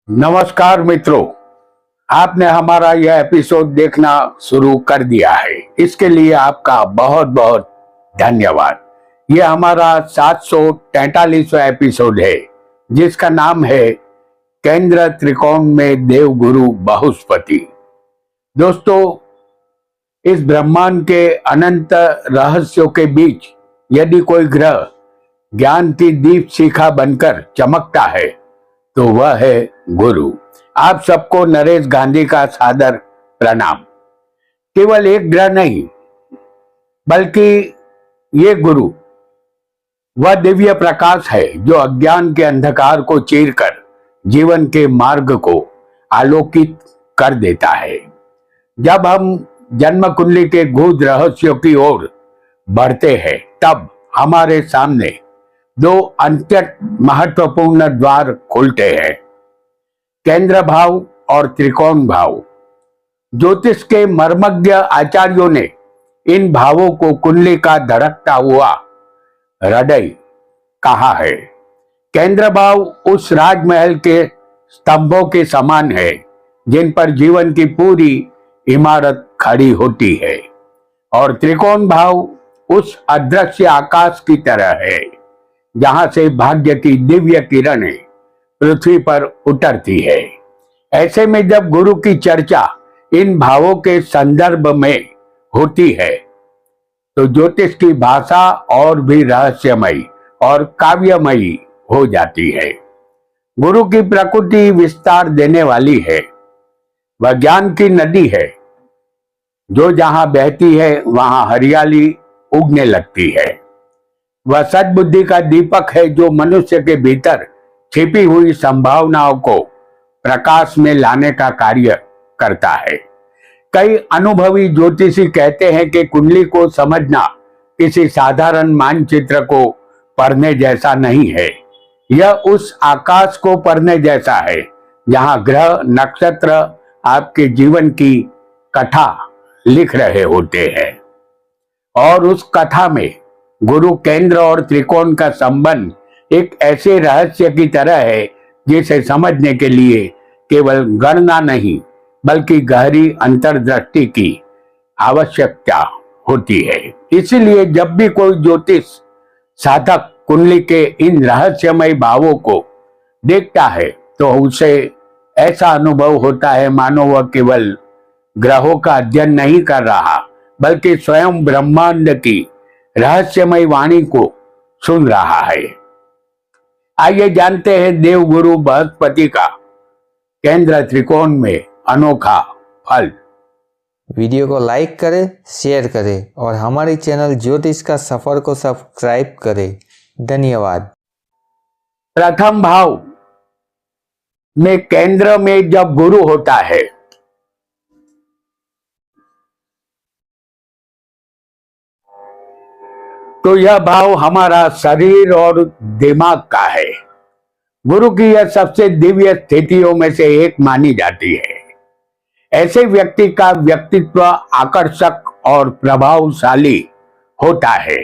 नमस्कार मित्रों, आपने हमारा यह एपिसोड देखना शुरू कर दिया है। इसके लिए आपका बहुत बहुत धन्यवाद। यह हमारा 743वां एपिसोड है, जिसका नाम है केंद्र त्रिकोण में देवगुरु बृहस्पति। दोस्तों, इस ब्रह्मांड के अनंत रहस्यों के बीच यदि कोई ग्रह ज्ञान की दीप शिखा बनकर चमकता है तो वह है गुरु। आप सबको नरेश गांधी का सादर प्रणाम। केवल एक ग्रह नहीं, बल्कि ये गुरु वह दिव्य प्रकाश है जो अज्ञान के अंधकार को चीरकर जीवन के मार्ग को आलोकित कर देता है। जब हम जन्म कुंडली के गूढ़ रहस्यों की ओर बढ़ते हैं, तब हमारे सामने दो अत्यंत महत्वपूर्ण द्वार खुलते हैं, केंद्र भाव और त्रिकोण भाव। ज्योतिष के मर्मज्ञ आचार्यों ने इन भावों को कुंडली का धड़कता हुआ हृदय कहा है। केंद्र भाव उस राजमहल के स्तंभों के समान है जिन पर जीवन की पूरी इमारत खड़ी होती है, और त्रिकोण भाव उस अदृश्य आकाश की तरह है जहां से भाग्य की दिव्य किरणें पृथ्वी पर उतरती है। ऐसे में जब गुरु की चर्चा इन भावों के संदर्भ में होती है तो ज्योतिष की भाषा और भी रहस्यमयी और काव्यमयी हो जाती है। गुरु की प्रकृति विस्तार देने वाली है। वह ज्ञान की नदी है जो जहां बहती है वहां हरियाली उगने लगती है। वह सद्बुद्धि का दीपक है जो मनुष्य के भीतर छिपी हुई संभावनाओं को प्रकाश में लाने का कार्य करता है। कई अनुभवी ज्योतिषी कहते हैं कि कुंडली को समझना किसी साधारण मानचित्र को पढ़ने जैसा नहीं है। यह उस आकाश को पढ़ने जैसा है जहां ग्रह नक्षत्र आपके जीवन की कथा लिख रहे होते हैं, और उस कथा में गुरु केंद्र और त्रिकोण का संबंध एक ऐसे रहस्य की तरह है जिसे समझने के लिए केवल गणना नहीं बल्कि गहरी अंतर्दृष्टि की आवश्यकता होती है। इसीलिए जब भी कोई ज्योतिष साधक कुंडली के इन रहस्यमय भावों को देखता है तो उसे ऐसा अनुभव होता है मानो वह केवल ग्रहों का अध्ययन नहीं कर रहा बल्कि स्वयं ब्रह्मांड की रहस्यमय वाणी को सुन रहा है। आइए जानते हैं देवगुरु बृहस्पति का केंद्र त्रिकोण में अनोखा फल। वीडियो को लाइक करें, शेयर करें और हमारे चैनल ज्योतिष का सफर को सब्सक्राइब करें। धन्यवाद। प्रथम भाव में केंद्र में जब गुरु होता है तो यह भाव हमारा शरीर और दिमाग का है। गुरु की यह सबसे दिव्य स्थितियों में से एक मानी जाती है। ऐसे व्यक्ति का व्यक्तित्व आकर्षक और प्रभावशाली होता है।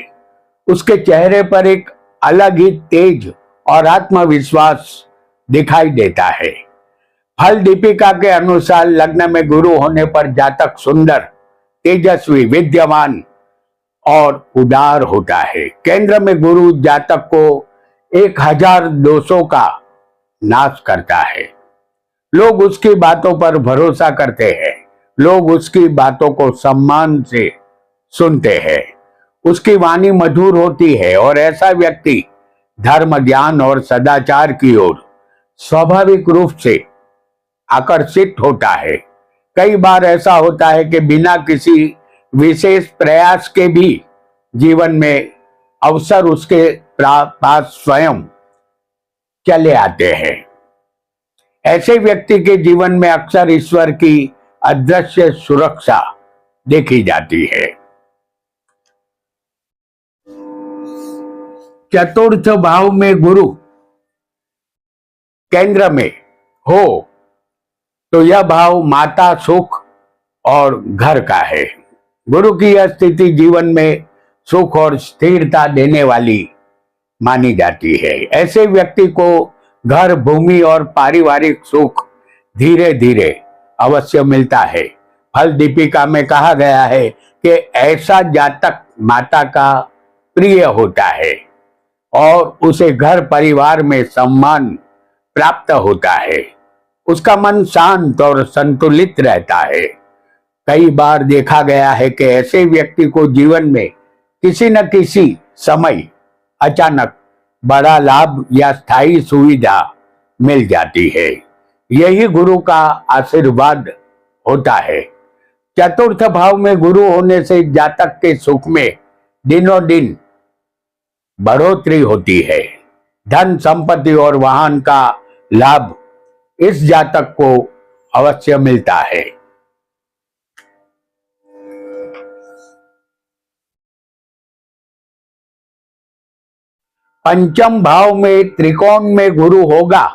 उसके चेहरे पर एक अलग ही तेज और आत्मविश्वास दिखाई देता है। फल दीपिका के अनुसार लग्न में गुरु होने पर जातक सुंदर, तेजस्वी, विद्यमान और उदार होता है। केंद्र में गुरु जातक को 1000 दोषों का नाश करता है। लोग उसकी बातों पर भरोसा करते हैं। लोग उसकी बातों को सम्मान से सुनते हैं। उसकी वाणी मधुर होती है और ऐसा व्यक्ति धर्म, ज्ञान और सदाचार की ओर स्वाभाविक रूप से आकर्षित होता है। कई बार ऐसा होता है कि बिना किसी विशेष प्रयास के भी जीवन में अवसर उसके पास स्वयं चले आते हैं। ऐसे व्यक्ति के जीवन में अक्सर ईश्वर की अदृश्य सुरक्षा देखी जाती है। चतुर्थ भाव में गुरु केंद्र में हो तो यह भाव माता, सुख और घर का है। गुरु की यह स्थिति जीवन में सुख और स्थिरता देने वाली मानी जाती है। ऐसे व्यक्ति को घर, भूमि और पारिवारिक सुख धीरे धीरे अवश्य मिलता है। फल दीपिका में कहा गया है कि ऐसा जातक माता का प्रिय होता है और उसे घर परिवार में सम्मान प्राप्त होता है। उसका मन शांत और संतुलित रहता है। कई बार देखा गया है कि ऐसे व्यक्ति को जीवन में किसी न किसी समय अचानक बड़ा लाभ या स्थायी सुविधा मिल जाती है। यही गुरु का आशीर्वाद होता है। चतुर्थ भाव में गुरु होने से जातक के सुख में दिनों दिन बढ़ोतरी होती है। धन, संपत्ति और वाहन का लाभ इस जातक को अवश्य मिलता है। पंचम भाव में त्रिकोण में गुरु होगा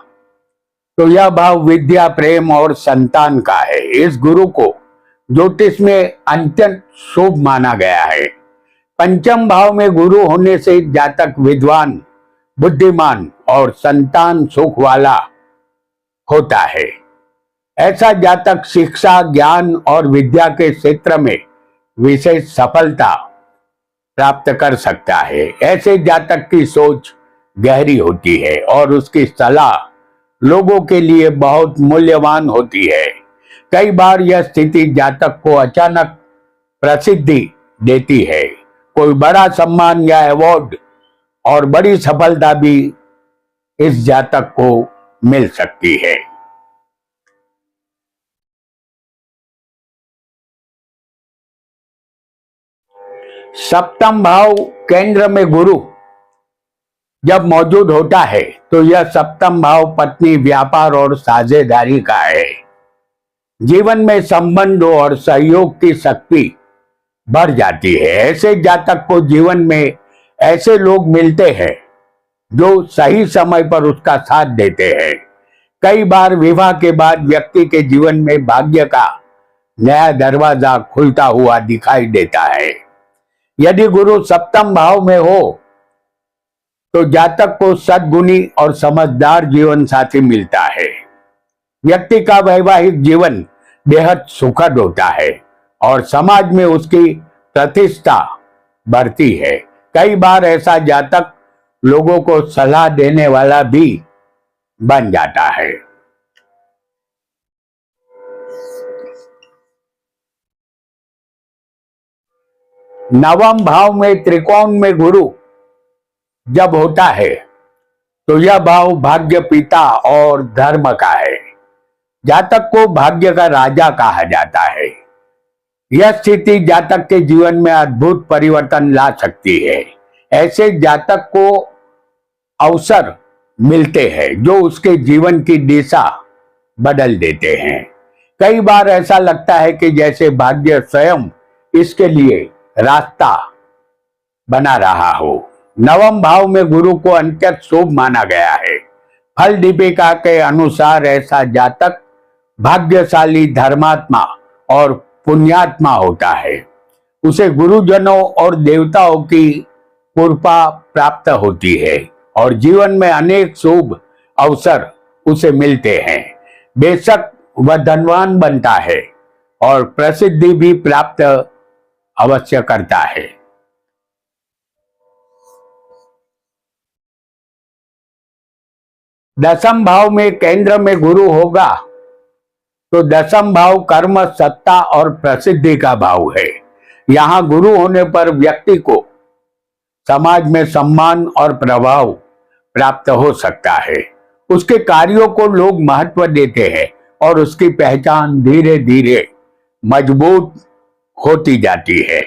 तो यह भाव विद्या, प्रेम और संतान का है। इस गुरु को ज्योतिष में अत्यंत शुभ माना गया है। पंचम भाव में गुरु होने से जातक विद्वान, बुद्धिमान और संतान सुख वाला होता है। ऐसा जातक शिक्षा, ज्ञान और विद्या के क्षेत्र में विशेष सफलता प्राप्त कर सकता है। ऐसे जातक की सोच गहरी होती है और उसकी सलाह लोगों के लिए बहुत मूल्यवान होती है। कई बार यह स्थिति जातक को अचानक प्रसिद्धि देती है। कोई बड़ा सम्मान या अवार्ड और बड़ी सफलता भी इस जातक को मिल सकती है। सप्तम भाव केंद्र में गुरु जब मौजूद होता है तो यह सप्तम भाव पत्नी, व्यापार और साझेदारी का है। जीवन में संबंधों और सहयोग की शक्ति बढ़ जाती है। ऐसे जातक को जीवन में ऐसे लोग मिलते हैं जो सही समय पर उसका साथ देते हैं। कई बार विवाह के बाद व्यक्ति के जीवन में भाग्य का नया दरवाजा खुलता हुआ दिखाई देता है। यदि गुरु सप्तम भाव में हो तो जातक को सद्गुणी और समझदार जीवन साथी मिलता है। व्यक्ति का वैवाहिक जीवन बेहद सुखद होता है और समाज में उसकी प्रतिष्ठा बढ़ती है। कई बार ऐसा जातक लोगों को सलाह देने वाला भी बन जाता है। नवम भाव में त्रिकोण में गुरु जब होता है तो यह भाव भाग्य, पिता और धर्म का है। जातक को भाग्य का राजा कहा जाता है। यह स्थिति जातक के जीवन में अद्भुत परिवर्तन ला सकती है। ऐसे जातक को अवसर मिलते हैं जो उसके जीवन की दिशा बदल देते हैं। कई बार ऐसा लगता है कि जैसे भाग्य स्वयं इसके लिए रास्ता बना रहा हो। नवम भाव में गुरु को अत्यंत शुभ माना गया है। फल दीपिका के अनुसार ऐसा जातक भाग्यशाली, धर्मात्मा और पुण्यात्मा होता है। उसे गुरुजनों और देवताओं की कृपा प्राप्त होती है और जीवन में अनेक शुभ अवसर उसे मिलते हैं। बेशक वह धनवान बनता है और प्रसिद्धि भी प्राप्त अवश्य करता है। दसम भाव में केंद्र में गुरु होगा तो दसम भाव कर्म, सत्ता और प्रसिद्धि का भाव है। यहां गुरु होने पर व्यक्ति को समाज में सम्मान और प्रभाव प्राप्त हो सकता है। उसके कार्यों को लोग महत्व देते हैं और उसकी पहचान धीरे धीरे मजबूत होती जाती है।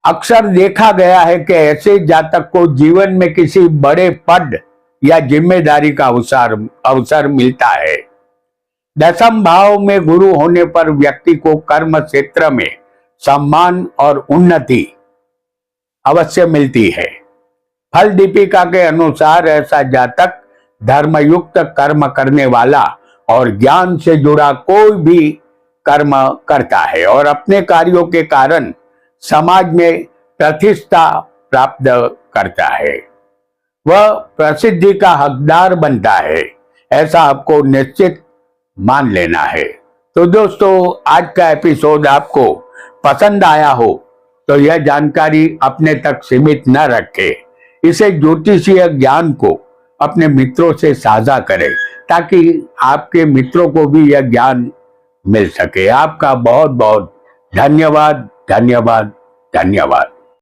अक्सर देखा गया है कि ऐसे जातक को जीवन में किसी बड़े पद या जिम्मेदारी का अवसर मिलता है। दसम भाव में गुरु होने पर व्यक्ति को कर्म क्षेत्र में सम्मान और उन्नति अवश्य मिलती है। फल दीपिका के अनुसार ऐसा जातक धर्मयुक्त कर्म करने वाला और ज्ञान से जुड़ा कोई भी कर्म करता है और अपने कार्यों के कारण समाज में प्रतिष्ठा प्राप्त करता है। वह प्रसिद्धि का हकदार बनता है, ऐसा आपको निश्चित मान लेना है। तो दोस्तों, आज का एपिसोड आपको पसंद आया हो तो यह जानकारी अपने तक सीमित न रखें। इसे ज्योतिषीय ज्ञान को अपने मित्रों से साझा करें ताकि आपके मित्रों को भी यह ज्ञान मिल सके। आपका बहुत बहुत धन्यवाद, धन्यवाद, धन्यवाद।